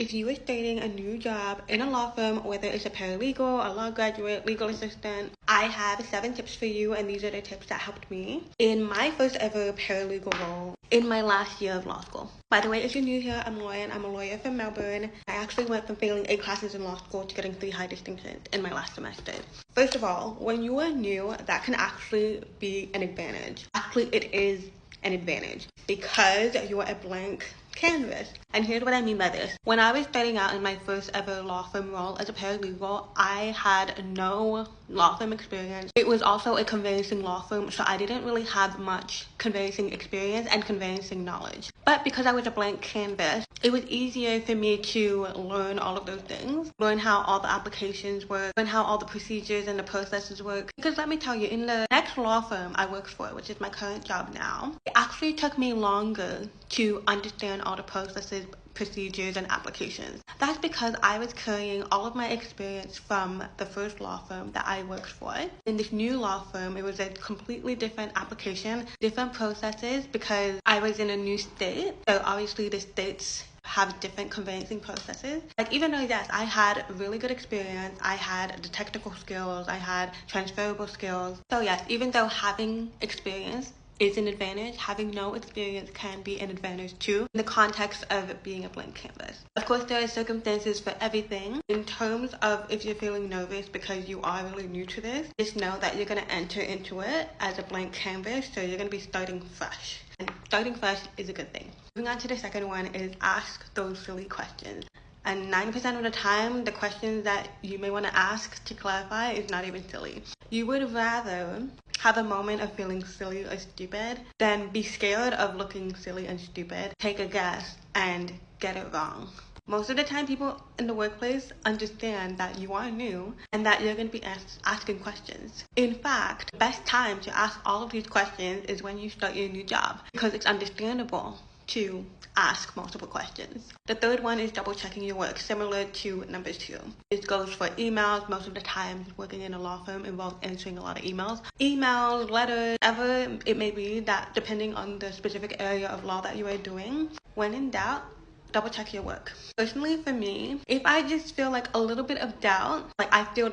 If you are starting a new job in a law firm, whether it's a paralegal, a law graduate, legal assistant, I have 7 tips for you, and these are the tips that helped me in my first ever paralegal role in my last year of law school. By the way, if you're new here, I'm Lauren. I'm a lawyer from Melbourne. I actually went from failing 8 classes in law school to getting 3 high distinctions in my last semester. First of all, when you are new, that can actually be an advantage. Actually, it is an advantage because you are a blank canvas. And here's what I mean by this. When I was starting out in my first ever law firm role as a paralegal, I had no law firm experience. It was also a conveyancing law firm, so I didn't really have much conveyancing experience and conveyancing knowledge. But because I was a blank canvas, it was easier for me to learn all of those things, learn how all the applications work, learn how all the procedures and the processes work. Because let me tell you, in the next law firm I work for, which is my current job now, it actually took me longer to understand all the processes, procedures, and applications. That's because I was carrying all of my experience from the first law firm that I worked for. In this new law firm, it was a completely different application, different processes, because I was in a new state. So obviously the states have different conveyancing processes. Like, even though, yes, I had really good experience, I had the technical skills, I had transferable skills. So yes, even though having experience is an advantage, having no experience can be an advantage too, in the context of being a blank canvas. Of course, there are circumstances for everything. In terms of if you're feeling nervous because you are really new to this, just know that you're going to enter into it as a blank canvas, so you're going to be starting fresh. And starting fresh is a good thing. Moving on to the second one is ask those silly questions. And 90% of the time, the questions that you may want to ask to clarify is not even silly. You would rather have a moment of feeling silly or stupid than be scared of looking silly and stupid, take a guess, and get it wrong. Most of the time, people in the workplace understand that you are new and that you're going to be asking questions. In fact, the best time to ask all of these questions is when you start your new job, because it's understandable to ask multiple questions. The third one is double checking your work, similar to number 2. This goes for emails. Most of the time, working in a law firm involves answering a lot of emails. Emails, letters, whatever it may be, that depending on the specific area of law that you are doing. When in doubt, double check your work. Personally, for me, if I just feel like a little bit of doubt, like I feel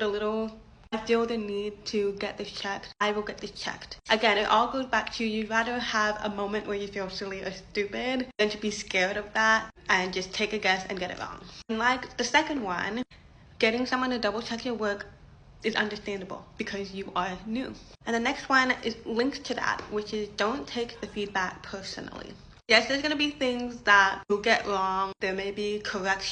the need to get this checked, I will get this checked. Again, it all goes back to you'd rather have a moment where you feel silly or stupid than to be scared of that and just take a guess and get it wrong. And like the second one, getting someone to double check your work is understandable because you are new. And the next one is linked to that, which is don't take the feedback personally. Yes, there's going to be things that you'll get wrong. There may be corrections